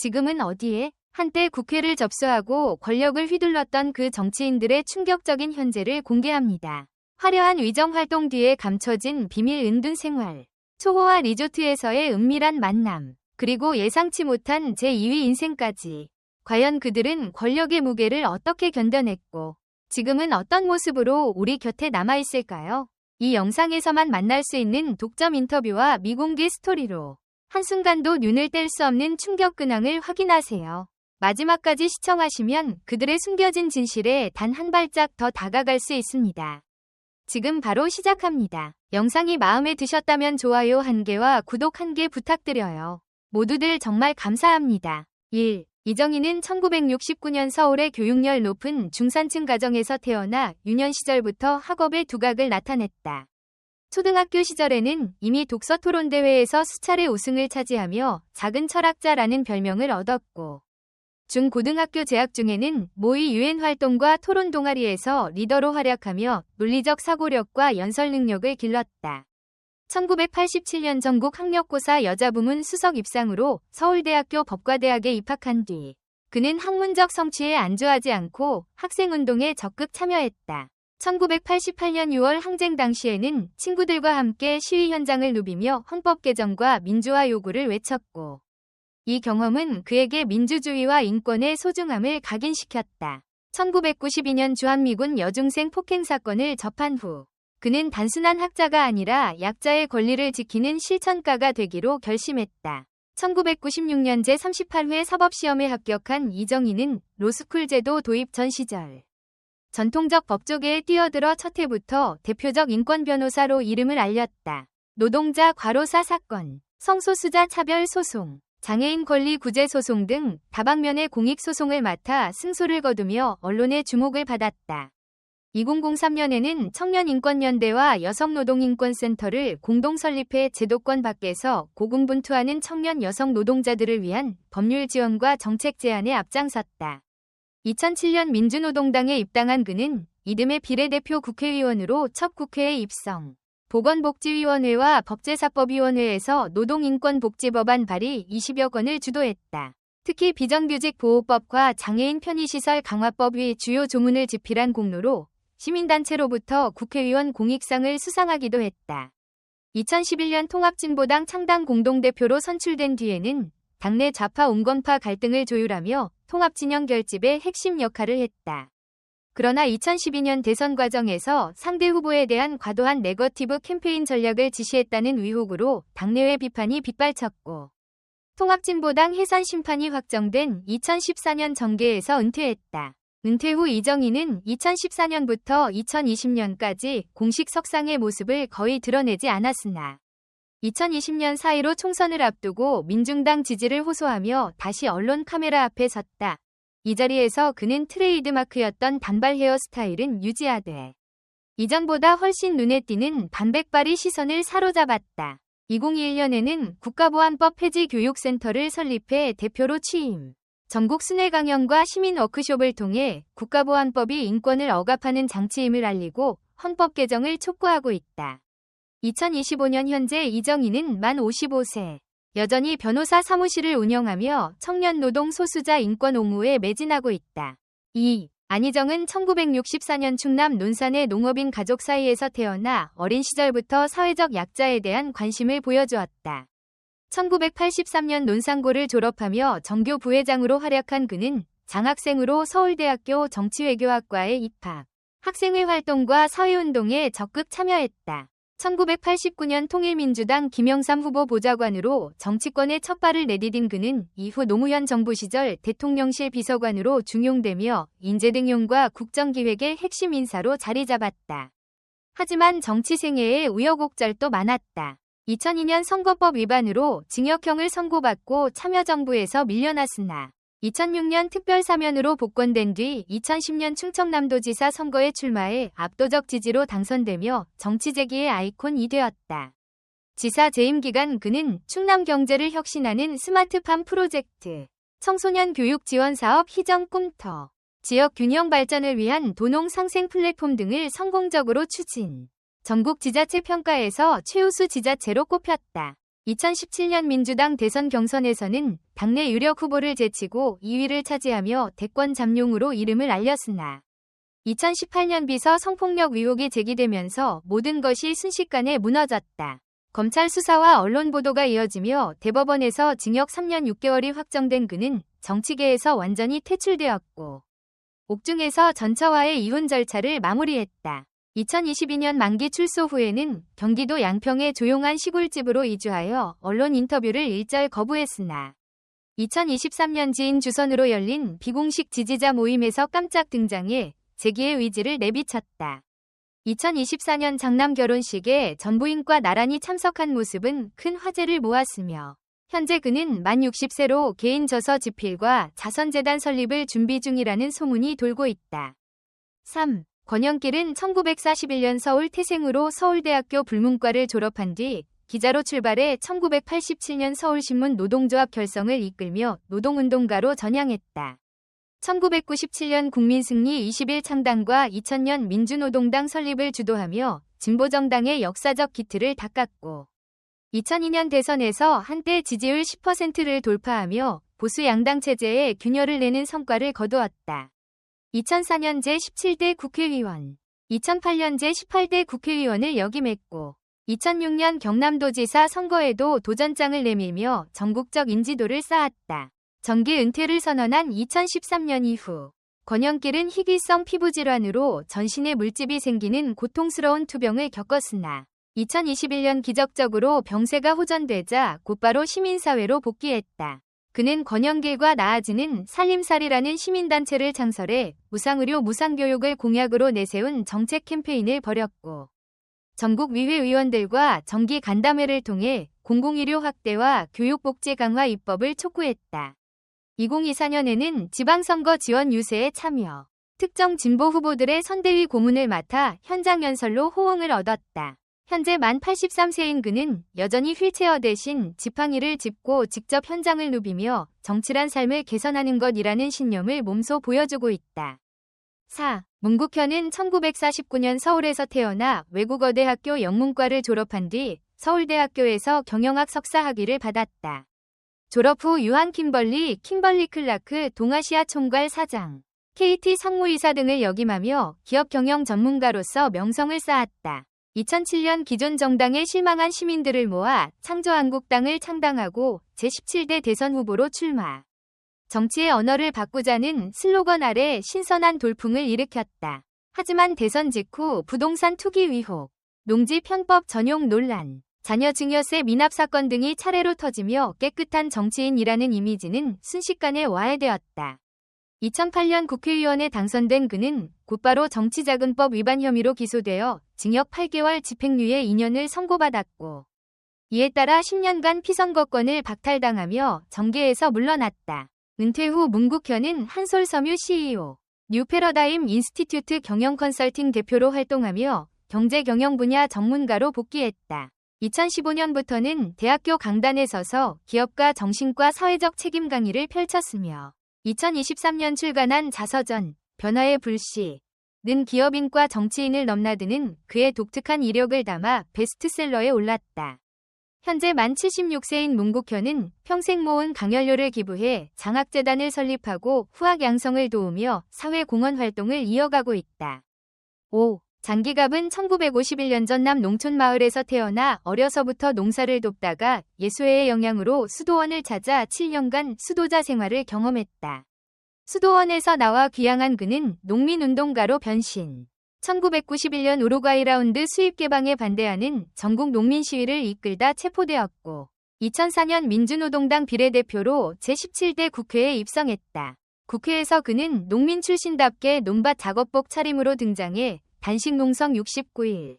지금은 어디에? 한때 국회를 접수하고 권력을 휘둘렀던 그 정치인들의 충격적인 현재를 공개합니다. 화려한 위정 활동 뒤에 감춰진 비밀 은둔 생활, 초호화 리조트에서의 은밀한 만남, 그리고 예상치 못한 제2위 인생까지. 과연 그들은 권력의 무게를 어떻게 견뎌냈고 지금은 어떤 모습으로 우리 곁에 남아있을까요? 이 영상에서만 만날 수 있는 독점 인터뷰와 미공개 스토리로 한순간도 눈을 뗄 수 없는 충격 근황을 확인하세요. 마지막까지 시청하시면 그들의 숨겨진 진실에 단 한 발짝 더 다가갈 수 있습니다. 지금 바로 시작합니다. 영상이 마음에 드셨다면 좋아요 1개와 구독 1개 부탁드려요. 모두들 정말 감사합니다. 1. 이정희는 1969년 서울의 교육열 높은 중산층 가정에서 태어나 유년 시절부터 학업의 두각을 나타냈다. 초등학교 시절에는 이미 독서 토론 대회에서 수차례 우승을 차지하며 작은 철학자라는 별명을 얻었고, 중고등학교 재학 중에는 모의 유엔 활동과 토론 동아리에서 리더로 활약하며 논리적 사고력과 연설 능력을 길렀다. 1987년 전국 학력고사 여자부문 수석 입상으로 서울대학교 법과대학에 입학한 뒤 그는 학문적 성취에 안주하지 않고 학생운동에 적극 참여했다. 1988년 6월 항쟁 당시에는 친구들과 함께 시위 현장을 누비며 헌법 개정과 민주화 요구를 외쳤고, 이 경험은 그에게 민주주의와 인권의 소중함을 각인시켰다. 1992년 주한미군 여중생 폭행 사건을 접한 후 그는 단순한 학자가 아니라 약자의 권리를 지키는 실천가가 되기로 결심했다. 1996년 제38회 사법시험에 합격한 이정희는 로스쿨 제도 도입 전 시절 전통적 법조계에 뛰어들어 첫 해부터 대표적 인권 변호사로 이름을 알렸다. 노동자 과로사 사건, 성소수자 차별 소송, 장애인 권리 구제 소송 등 다방면의 공익소송을 맡아 승소를 거두며 언론의 주목을 받았다. 2003년에는 청년인권연대와 여성노동인권센터를 공동 설립해 제도권 밖에서 고군분투하는 청년 여성 노동자들을 위한 법률 지원과 정책 제안에 앞장섰다. 2007년 민주노동당에 입당한 그는 이듬해 비례대표 국회의원으로 첫 국회에 입성. 보건복지위원회와 법제사법위원회에서 노동인권복지법안 발의 20여 건을 주도했다. 특히 비정규직 보호법과 장애인 편의시설 강화법의 주요 조문을 집필한 공로로 시민단체로부터 국회의원 공익상을 수상하기도 했다. 2011년 통합진보당 창당 공동대표로 선출된 뒤에는 당내 좌파 온건파 갈등을 조율하며 통합진영 결집의 핵심 역할을 했다. 그러나 2012년 대선 과정에서 상대 후보에 대한 과도한 네거티브 캠페인 전략을 지시했다는 의혹으로 당내외 비판이 빗발쳤고, 통합진보당 해산 심판이 확정된 2014년 정계에서 은퇴했다. 은퇴 후 이정희는 2014년부터 2020년까지 공식 석상의 모습을 거의 드러내지 않았으나 2020년 4.15 총선을 앞두고 민중당 지지를 호소하며 다시 언론 카메라 앞에 섰다. 이 자리에서 그는 트레이드마크였던 단발 헤어스타일은 유지하되 이전보다 훨씬 눈에 띄는 단백발이 시선을 사로잡았다. 2021년에는 국가보안법 폐지교육센터를 설립해 대표로 취임. 전국 순회 강연과 시민 워크숍을 통해 국가보안법이 인권을 억압하는 장치임을 알리고 헌법 개정을 촉구하고 있다. 2025년 현재 이정희는 만 55세. 여전히 변호사 사무실을 운영하며 청년 노동 소수자 인권 옹호에 매진하고 있다. 2. 안희정은 1964년 충남 논산의 농업인 가족 사이에서 태어나 어린 시절부터 사회적 약자에 대한 관심을 보여주었다. 1983년 논산고를 졸업하며 정교 부회장으로 활약한 그는 장학생으로 서울대학교 정치외교학과에 입학. 학생회 활동과 사회운동에 적극 참여했다. 1989년 통일민주당 김영삼 후보 보좌관으로 정치권에 첫 발을 내디딘 그는 이후 노무현 정부 시절 대통령실 비서관으로 중용되며 인재등용과 국정기획의 핵심 인사로 자리 잡았다. 하지만 정치 생애에 우여곡절도 많았다. 2002년 선거법 위반으로 징역형을 선고받고 참여정부에서 밀려났으나 2006년 특별사면으로 복권된 뒤 2010년 충청남도지사 선거에 출마해 압도적 지지로 당선되며 정치 재기의 아이콘이 되었다. 지사 재임 기간 그는 충남 경제를 혁신하는 스마트팜 프로젝트, 청소년 교육 지원 사업 희정 꿈터, 지역 균형 발전을 위한 도농 상생 플랫폼 등을 성공적으로 추진. 전국 지자체 평가에서 최우수 지자체로 꼽혔다. 2017년 민주당 대선 경선에서는 당내 유력 후보를 제치고 2위를 차지하며 대권 잠룡으로 이름을 알렸으나 2018년 비서 성폭력 의혹이 제기되면서 모든 것이 순식간에 무너졌다. 검찰 수사와 언론 보도가 이어지며 대법원에서 징역 3년 6개월이 확정된 그는 정치계에서 완전히 퇴출되었고 옥중에서 전처와의 이혼 절차를 마무리했다. 2022년 만기 출소 후에는 경기도 양평의 조용한 시골집으로 이주하여 언론 인터뷰를 일절 거부했으나 2023년 지인 주선으로 열린 비공식 지지자 모임에서 깜짝 등장해 재기의 의지를 내비쳤다. 2024년 장남 결혼식에 전부인과 나란히 참석한 모습은 큰 화제를 모았으며 현재 그는 만 60세로 개인 저서 집필과 자선재단 설립을 준비 중이라는 소문이 돌고 있다. 3. 권영길은 1941년 서울 태생으로 서울대학교 불문과를 졸업한 뒤 기자로 출발해 1987년 서울신문 노동조합 결성을 이끌며 노동운동가로 전향했다. 1997년 국민승리 20일 창당과 2000년 민주노동당 설립을 주도하며 진보정당의 역사적 기틀을 닦았고 2002년 대선에서 한때 지지율 10%를 돌파하며 보수 양당 체제에 균열을 내는 성과를 거두었다. 2004년 제17대 국회의원, 2008년 제18대 국회의원을 역임했고 2006년 경남도지사 선거에도 도전장을 내밀며 전국적 인지도를 쌓았다. 정계 은퇴를 선언한 2013년 이후 권영길은 희귀성 피부질환으로 전신에 물집이 생기는 고통스러운 투병을 겪었으나 2021년 기적적으로 병세가 호전되자 곧바로 시민사회로 복귀했다. 그는 권영길과 나아지는 살림살이라는 시민단체를 창설해 무상의료 무상교육을 공약으로 내세운 정책 캠페인을 벌였고 전국위회 의원들과 정기 간담회를 통해 공공의료 확대와 교육복지 강화 입법을 촉구했다. 2024년에는 지방선거 지원 유세에 참여, 특정 진보 후보들의 선대위 고문을 맡아 현장 연설로 호응을 얻었다. 현재 만 83세인 그는 여전히 휠체어 대신 지팡이를 짚고 직접 현장을 누비며 정치란 삶을 개선하는 것이라는 신념을 몸소 보여주고 있다. 4. 문국현은 1949년 서울에서 태어나 외국어대학교 영문과를 졸업한 뒤 서울대학교에서 경영학 석사 학위를 받았다. 졸업 후 유한 킴벌리 클라크 동아시아 총괄 사장, KT 상무이사 등을 역임하며 기업 경영 전문가로서 명성을 쌓았다. 2007년 기존 정당에 실망한 시민들을 모아 창조한국당을 창당하고 제17대 대선 후보로 출마. 정치의 언어를 바꾸자는 슬로건 아래 신선한 돌풍을 일으켰다. 하지만 대선 직후 부동산 투기 의혹, 농지 편법 전용 논란, 자녀 증여세 미납 사건 등이 차례로 터지며 깨끗한 정치인이라는 이미지는 순식간에 와해되었다. 2008년 국회의원에 당선된 그는 곧바로 정치자금법 위반 혐의로 기소되어 징역 8개월 집행유예 2년을 선고받았고 이에 따라 10년간 피선거권을 박탈당하며 정계에서 물러났다. 은퇴 후 문국현은 한솔섬유 CEO, 뉴패러다임 인스티튜트 경영컨설팅 대표로 활동하며 경제경영 분야 전문가로 복귀했다. 2015년부터는 대학교 강단에 서서 기업가 정신과 사회적 책임 강의를 펼쳤으며 2023년 출간한 자서전 변화의 불씨는 기업인과 정치인을 넘나드는 그의 독특한 이력을 담아 베스트셀러에 올랐다. 현재 만 76세인 문국현은 평생 모은 강연료를 기부해 장학재단을 설립하고 후학 양성을 도우며 사회공헌 활동을 이어가고 있다. 5. 장기갑은 1951년 전남 농촌마을에서 태어나 어려서부터 농사를 돕다가 예수회의 영향으로 수도원을 찾아 7년간 수도자 생활을 경험했다. 수도원에서 나와 귀향한 그는 농민운동가로 변신. 1991년 우루과이 라운드 수입 개방에 반대하는 전국 농민 시위를 이끌다 체포되었고 2004년 민주노동당 비례대표로 제17대 국회에 입성했다. 국회에서 그는 농민 출신답게 논밭 작업복 차림으로 등장해 단식 농성 69일,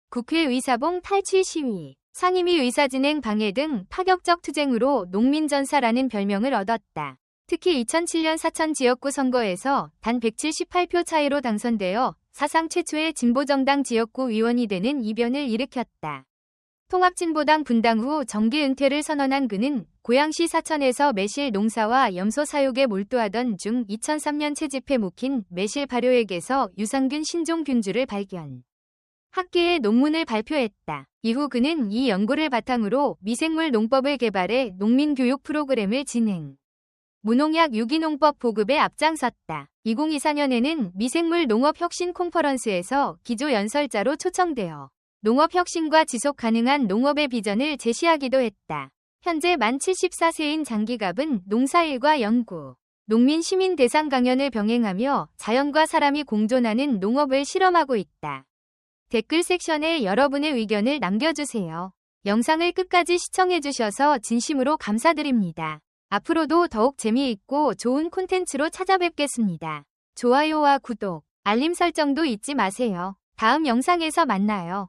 국회의사봉 탈취 시위, 상임위 의사진행 방해 등 파격적 투쟁으로 농민전사라는 별명을 얻었다. 특히 2007년 사천 지역구 선거에서 단 178표 차이로 당선되어 사상 최초의 진보정당 지역구 위원이 되는 이변을 일으켰다. 통합진보당 분당 후 정계 은퇴를 선언한 그는 고양시 사천에서 매실 농사와 염소 사육에 몰두하던 중 2003년 채집해 묵힌 매실 발효액에서 유산균 신종 균주를 발견. 학계에 논문을 발표했다. 이후 그는 이 연구를 바탕으로 미생물 농법을 개발해 농민 교육 프로그램을 진행. 무농약 유기농법 보급에 앞장섰다. 2024년에는 미생물 농업 혁신 컨퍼런스에서 기조 연설자로 초청되어 농업 혁신과 지속 가능한 농업의 비전을 제시하기도 했다. 현재 만 74세인 장기갑은 농사일과 연구, 농민 시민 대상 강연을 병행하며 자연과 사람이 공존하는 농업을 실험하고 있다. 댓글 섹션에 여러분의 의견을 남겨주세요. 영상을 끝까지 시청해주셔서 진심으로 감사드립니다. 앞으로도 더욱 재미있고 좋은 콘텐츠로 찾아뵙겠습니다. 좋아요와 구독, 알림 설정도 잊지 마세요. 다음 영상에서 만나요.